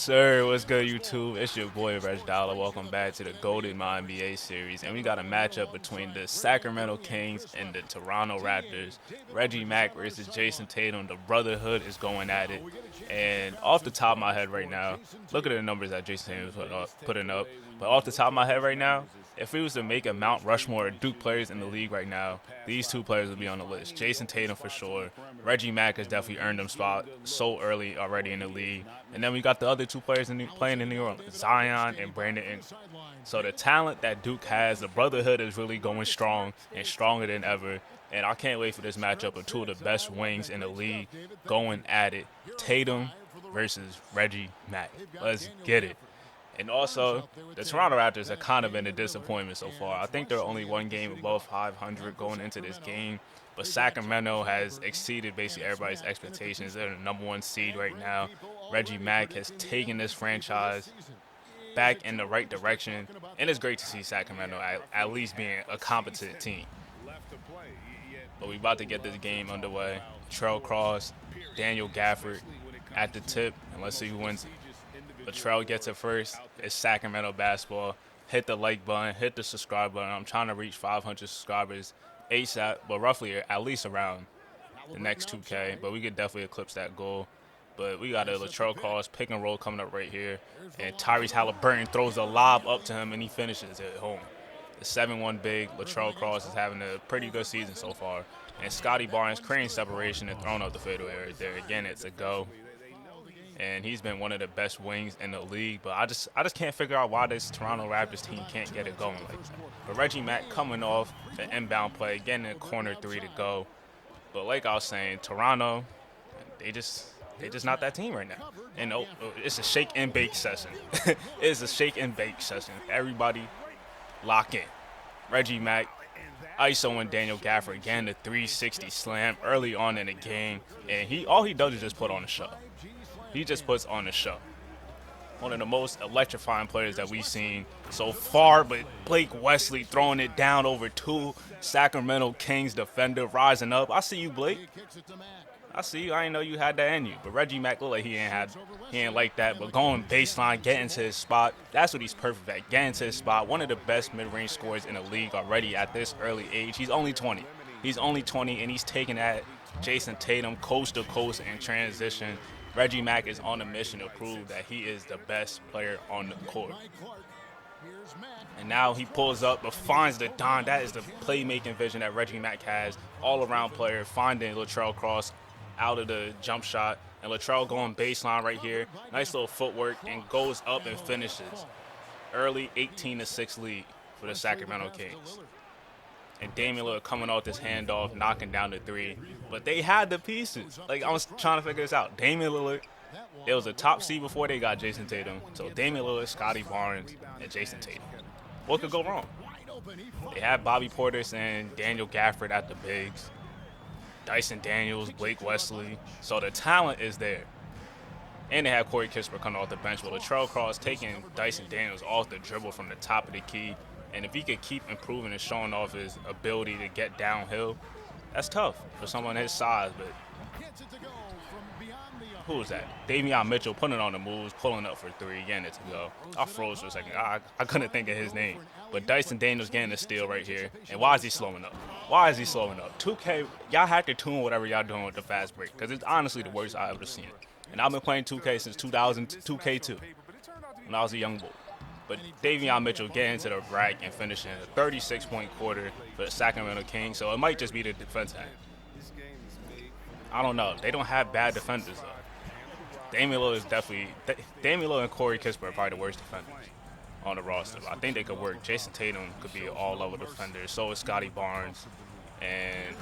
sir. What's good, YouTube? It's your boy, RegDolla. Welcome back to the Golden My NBA series. And we got a matchup between the Sacramento Kings and the Toronto Raptors. Reggie Mack versus Jason Tatum. The Brotherhood is going at it. And off the top of my head right now, look at the numbers that Jason Tatum is putting up. But off the top of my head right now, if we was to make a Mount Rushmore of Duke players in the league right now, these two players would be on the list. Jason Tatum for sure. Reggie Mack has definitely earned them spot so early already in the league. And then we got the other two players playing in New Orleans, Zion and Brandon Ingram. So the talent that Duke has, the Brotherhood is really going strong and stronger than ever. And I can't wait for this matchup of two of the best wings in the league going at it. Tatum versus Reggie Mack. Let's get it. And also, the Toronto Raptors have kind of been a disappointment so far. I think they're only one game above 500 going into this game. But Sacramento has exceeded basically everybody's expectations. They're the number one seed right now. Reggie Mack has taken this franchise back in the right direction. And it's great to see Sacramento at least being a competent team. But we about to get this game underway. Latrell Cross, Daniel Gafford at the tip. And let's see who wins it. Latrell gets it first. It's Sacramento basketball. Hit the like button, hit the subscribe button. I'm trying to reach 500 subscribers ASAP, but roughly at least around the next 2K. But we could definitely eclipse that goal. But we got a Latrell Cross pick and roll coming up right here. And Tyrese Halliburton throws a lob up to him, and he finishes it home. The 7-1 big. Latrell Cross is having a pretty good season so far. And Scotty Barnes creating separation and throwing up the fadeaway right there. Again, it's a go. And he's been one of the best wings in the league. But I just can't figure out why this Toronto Raptors team can't get it going like that. But Reggie Mack coming off the inbound play, getting in corner three to go. But like I was saying, Toronto, they just not that team right now. And it's a shake and bake session. It's a shake and bake session. Everybody lock in. Reggie Mack ISOing Daniel Gafford again, the 360 slam early on in the game. And all he does is just put on a show. He just puts on a show. One of the most electrifying players that we've seen so far, but Blake Wesley throwing it down over two Sacramento Kings defender rising up. I see you, Blake. I see you. I didn't know you had that in you. But Reggie Mack looked like he ain't like that. But going baseline, getting to his spot, that's what he's perfect at. Getting to his spot. One of the best mid-range scorers in the league already at this early age. He's only 20. He's only 20, and he's taking that Jason Tatum coast to coast in transition. Reggie Mack is on a mission to prove that he is the best player on the court. And now he pulls up but finds the dime. That is the playmaking vision that Reggie Mack has. All-around player, finding Latrell Cross out of the jump shot. And Latrell going baseline right here. Nice little footwork and goes up and finishes. Early 18-6 lead for the Sacramento Kings. And Damian Lillard coming off this handoff, knocking down the three. But they had the pieces. Like, I was trying to figure this out. Damian Lillard, it was a top seed before they got Jason Tatum. So Damian Lillard, Scotty Barnes, and Jason Tatum. What could go wrong? They had Bobby Portis and Daniel Gafford at the bigs. Dyson Daniels, Blake Wesley. So the talent is there. And they had Corey Kispert coming off the bench with Latrell Cross taking Dyson Daniels off the dribble from the top of the key. And if he could keep improving and showing off his ability to get downhill, that's tough for someone his size. But who was that? Davion Mitchell putting it on the moves, pulling up for three. Again, it's a go. I froze for a second. I couldn't think of his name. But Dyson Daniels getting the steal right here. And why is he slowing up? Why is he slowing up? 2K, y'all have to tune whatever y'all doing with the fast break, because it's honestly the worst I've ever seen it. And I've been playing 2K since 2K2, when I was a young boy. But Davion Mitchell getting into the rack and finishing a 36-point quarter for the Sacramento Kings. So it might just be the defense end. I don't know. They don't have bad defenders, though. Damian Lillard is definitely – Damian Lillard and Corey Kispert are probably the worst defenders on the roster. I think they could work. Jason Tatum could be an all-level defender. So is Scotty Barnes. And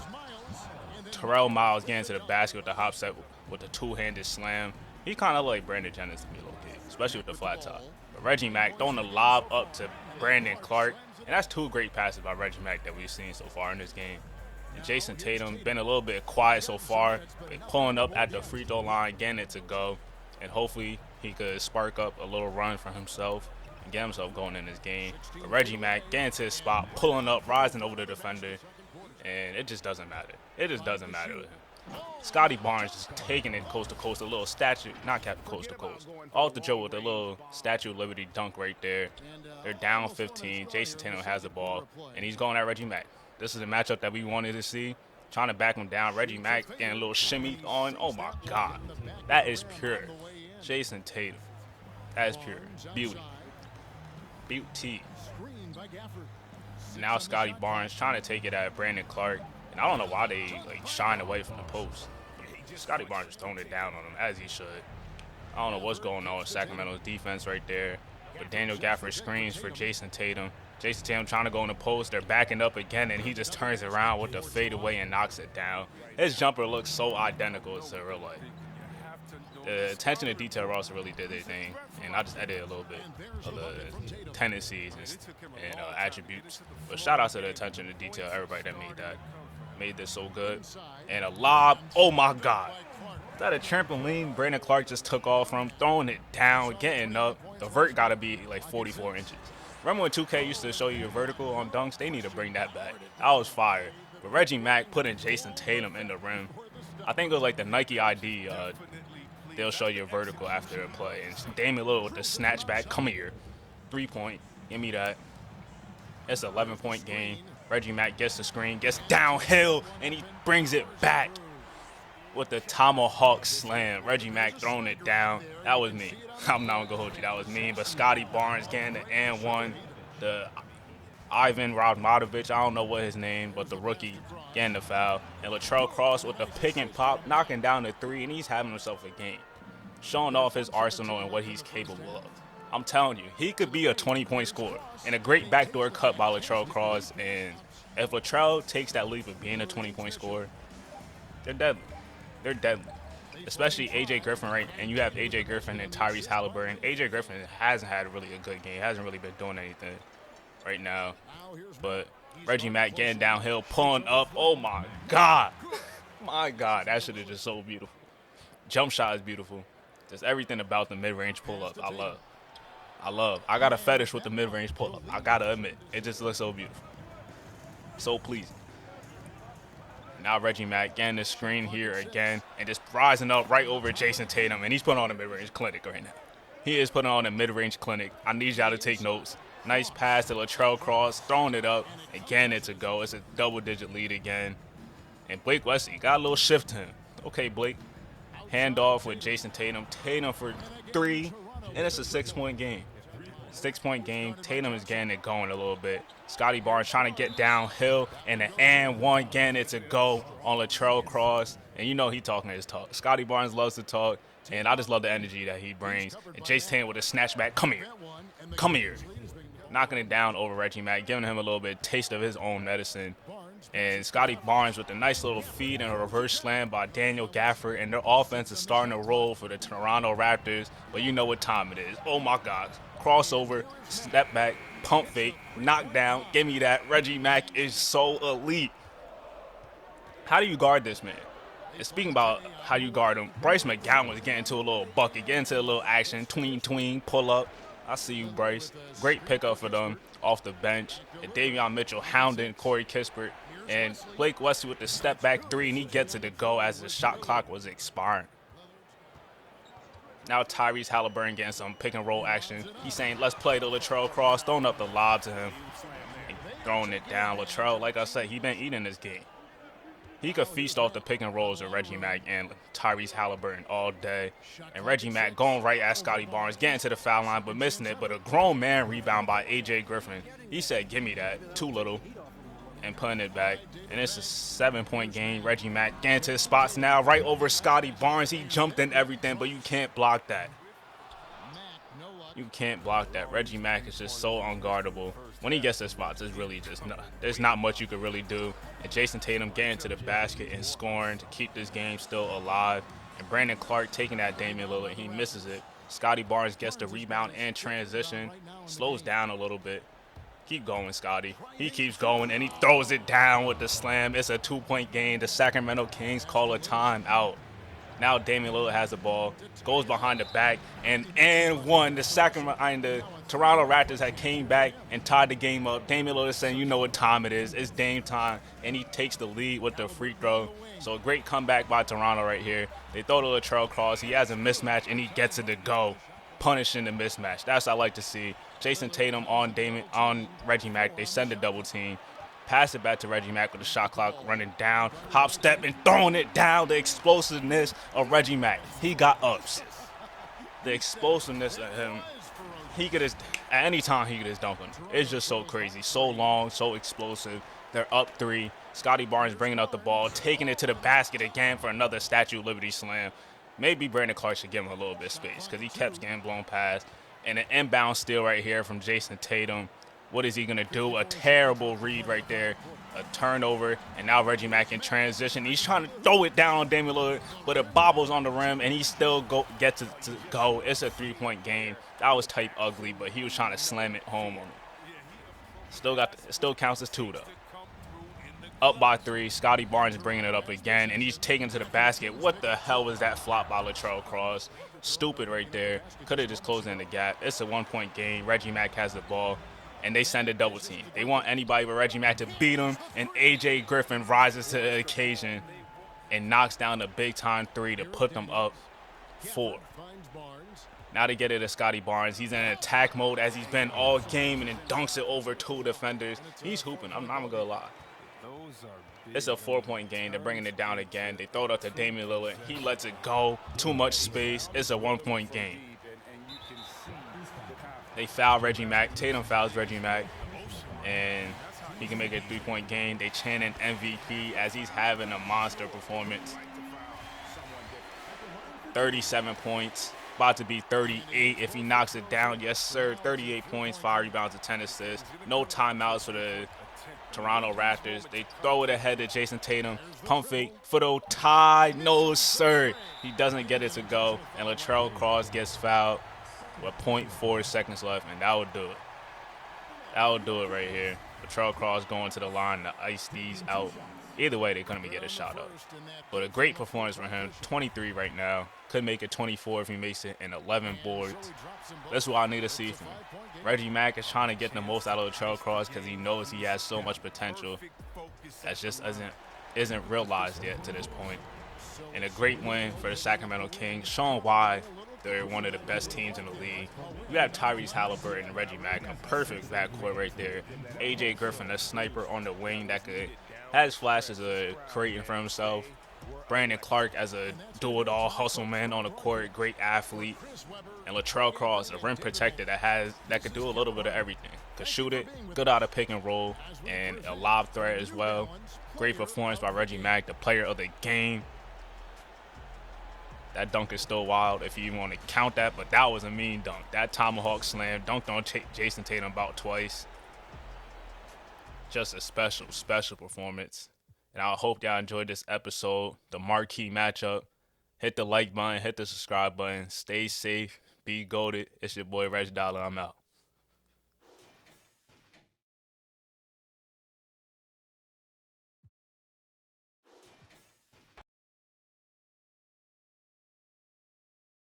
Terrell Miles getting to the basket with the hop set with the two-handed slam. He kind of like Brandon Jennings to me, low-key, especially with the flat top. But Reggie Mack throwing the lob up to Brandon Clark. And that's two great passes by Reggie Mack that we've seen so far in this game. And Jason Tatum been a little bit quiet so far, been pulling up at the free throw line, getting it to go. And hopefully he could spark up a little run for himself and get himself going in this game. But Reggie Mack getting to his spot, pulling up, rising over the defender. And it just doesn't matter. It just doesn't matter with him. Scotty Barnes just taking it coast to coast, a little statue, not cap coast to coast, off the dribble with a little Statue of Liberty dunk right there. They're down 15. Jason Tatum has the ball, and he's going at Reggie Mack. This is a matchup that we wanted to see. Trying to back him down. Reggie Mack getting a little shimmy on. Oh my God. That is pure. Jason Tatum. That is pure. Beauty. Beauty. Now Scotty Barnes trying to take it at Brandon Clark. And I don't know why they shying away from the post. Scotty Barnes is throwing it down on him as he should. I don't know what's going on with Sacramento's defense right there. But Daniel Gafford screens for Jason Tatum. Jason Tatum trying to go in the post. They're backing up again, and he just turns around with the fadeaway and knocks it down. His jumper looks so identical to real life. The attention to detail also really did their thing, and I just edited a little bit of the tendencies and attributes. But shout out to the attention to detail, everybody that made this so good. And a lob, oh my God. Is that a trampoline Brandon Clark just took off from, throwing it down, getting up. The vert got to be like 44 inches. Remember when 2K used to show you a vertical on dunks? They need to bring that back. That was fire. But Reggie Mack putting Jason Tatum in the rim. I think it was like the Nike ID. They'll show you a vertical after a play. And Damian Lillard with the snatch back. Come here. 3-point. Give me that. It's an 11-point game. Reggie Mack gets the screen, gets downhill, and he brings it back with the tomahawk slam. Reggie Mack throwing it down. That was me. I'm not going to hold you. That was me. But Scotty Barnes getting the and one. The Ivan Radmatovich, I don't know what his name, but the rookie getting the foul. And Latrell Cross with the pick and pop, knocking down the three, and he's having himself a game. Showing off his arsenal and what he's capable of. I'm telling you, he could be a 20-point scorer. And a great backdoor cut by Latrell Cross. And if Latrell takes that leap of being a 20-point scorer, they're deadly. They're deadly. Especially A.J. Griffin, right? And you have A.J. Griffin and Tyrese Halliburton. A.J. Griffin hasn't had really a good game. Hasn't really been doing anything right now. But Reggie Mack getting downhill, pulling up. Oh, my God. My God. That shit is just so beautiful. Jump shot is beautiful. Just everything about the mid-range pull-up I love. I got a fetish with the mid-range pull-up. I got to admit. It just looks so beautiful. So pleasing. Now Reggie Mack getting the screen here again and just rising up right over Jason Tatum. And he's putting on a mid-range clinic right now. He is putting on a mid-range clinic. I need y'all to take notes. Nice pass to Latrell Cross, throwing it up. Again, it's a go. It's a double-digit lead again. And Blake Wesley got a little shift to him. Okay, Blake. Handoff with Jason Tatum. Tatum for 3, and it's a 6-point game. 6-point game. Tatum is getting it going a little bit. Scotty Barnes trying to get downhill, and the and one again, it's a go on Latrell Cross. And you know he talking his talk. Scotty Barnes loves to talk, and I just love the energy that he brings. And Jason Tatum with a snatchback. Come here. Come here. Knocking it down over Reggie Mack, giving him a little bit taste of his own medicine. And Scotty Barnes with a nice little feed and a reverse slam by Daniel Gafford. And their offense is starting to roll for the Toronto Raptors. But you know what time it is. Oh, my God. Crossover, step back, pump fake, knockdown. Give me that. Reggie Mack is so elite. How do you guard this man? And speaking about how you guard him, Bryce McGowan was getting to a little bucket, getting to a little action, tween, pull up. I see you, Bryce. Great pickup for them off the bench. And Davion Mitchell hounding Corey Kispert. And Blake Wesley with the step back 3, and he gets it to go as the shot clock was expiring. Now Tyrese Halliburton getting some pick and roll action. He's saying, let's play to Latrell Cross, throwing up the lob to him, and throwing it down. Latrell, like I said, he been eating this game. He could feast off the pick and rolls of Reggie Mack and Tyrese Halliburton all day. And Reggie Mack going right at Scotty Barnes, getting to the foul line, but missing it. But a grown man rebound by A.J. Griffin. He said, give me that, too little, and putting it back. And it's a 7-point game. Reggie Mack getting to the spots now, right over Scotty Barnes. He jumped in everything, but you can't block that. You can't block that. Reggie Mack is just so unguardable. When he gets to spots, it's really just there's not much you could really do. And Jason Tatum getting to the basket and scoring to keep this game still alive. And Brandon Clark taking that Damian Lillard. He misses it. Scotty Barnes gets the rebound and transition. Slows down a little bit. Keep going, Scotty. He keeps going, and he throws it down with the slam. It's a 2-point game. The Sacramento Kings call a timeout. Now Damian Lillard has the ball, goes behind the back, and one. The Toronto Raptors had came back and tied the game up. Damian Lillard saying, "You know what time it is? It's Dame time," and he takes the lead with the free throw. So a great comeback by Toronto right here. They throw to Latrell Cross. He has a mismatch and he gets it to go, punishing the mismatch. That's what I like to see. Jason Tatum on Reggie Mack. They send a double team. Pass it back to Reggie Mack with the shot clock running down. Hop step and throwing it down. The explosiveness of Reggie Mack. He got ups. The explosiveness of him. He could just, at any time he could just dunk him. It's just so crazy. So long, so explosive. They're up 3. Scotty Barnes bringing up the ball, taking it to the basket again for another Statue of Liberty slam. Maybe Brandon Clark should give him a little bit of space because he kept getting blown past. And an inbound steal right here from Jason Tatum. What is he going to do? A terrible read right there. A turnover, and now Reggie Mack in transition. He's trying to throw it down on Damian Lillard, but it bobbles on the rim, and he still gets to go. It's a 3-point game. That was type ugly, but he was trying to slam it home on him. Still counts as 2, though. Up by 3. Scotty Barnes bringing it up again, and he's taking to the basket. What the hell was that flop by Latrell Cross? Stupid right there. Could have just closed in the gap. It's a 1-point game. Reggie Mack has the ball, and they send a double team. They want anybody but Reggie Mack to beat him, and A.J. Griffin rises to the occasion and knocks down the big-time 3 to put them up 4. Now they get it to Scotty Barnes. He's in attack mode as he's been all game, and then dunks it over 2 defenders. He's hooping. I'm not going to lie. It's a 4-point game. They're bringing it down again. They throw it up to Damian Lillard. He lets it go. Too much space. It's a 1-point game. They foul Reggie Mack. Tatum fouls Reggie Mack, and he can make a 3-point game. They chant an MVP as he's having a monster performance. 37 points, about to be 38 if he knocks it down. Yes, sir. 38 points, 5 rebounds, and 10 assists. No timeouts for the Toronto Raptors. They throw it ahead to Jason Tatum. Pump fake for the tie. No, sir. He doesn't get it to go, and Latrell Cross gets fouled with 0.4 seconds left, and that would do it. That would do it right here. Latrell Cross going to the line to ice these out. Either way, they couldn't even get a shot up. But a great performance from him. 23 right now. Could make it 24 if he makes it, and 11 boards. That's what I need to see from him. Reggie Mack is trying to get the most out of Latrell Cross because he knows he has so much potential that just isn't realized yet to this point. And a great win for the Sacramento Kings, showing why they're one of the best teams in the league. You have Tyrese Halliburton and Reggie Mack, a perfect backcourt right there. A.J. Griffin, a sniper on the wing that has flashes of creating for himself. Brandon Clark as a do-it-all hustle man on the court, great athlete. And Latrell Cross, a rim protector that could do a little bit of everything. Could shoot it, good out of pick and roll, and a lob threat as well. Great performance by Reggie Mack, the player of the game. That dunk is still wild if you want to count that, but that was a mean dunk. That tomahawk slam, dunked on Jason Tatum about twice. Just a special, special performance. And I hope y'all enjoyed this episode, the marquee matchup. Hit the like button, hit the subscribe button. Stay safe, be goated. It's your boy RegDolla. I'm out.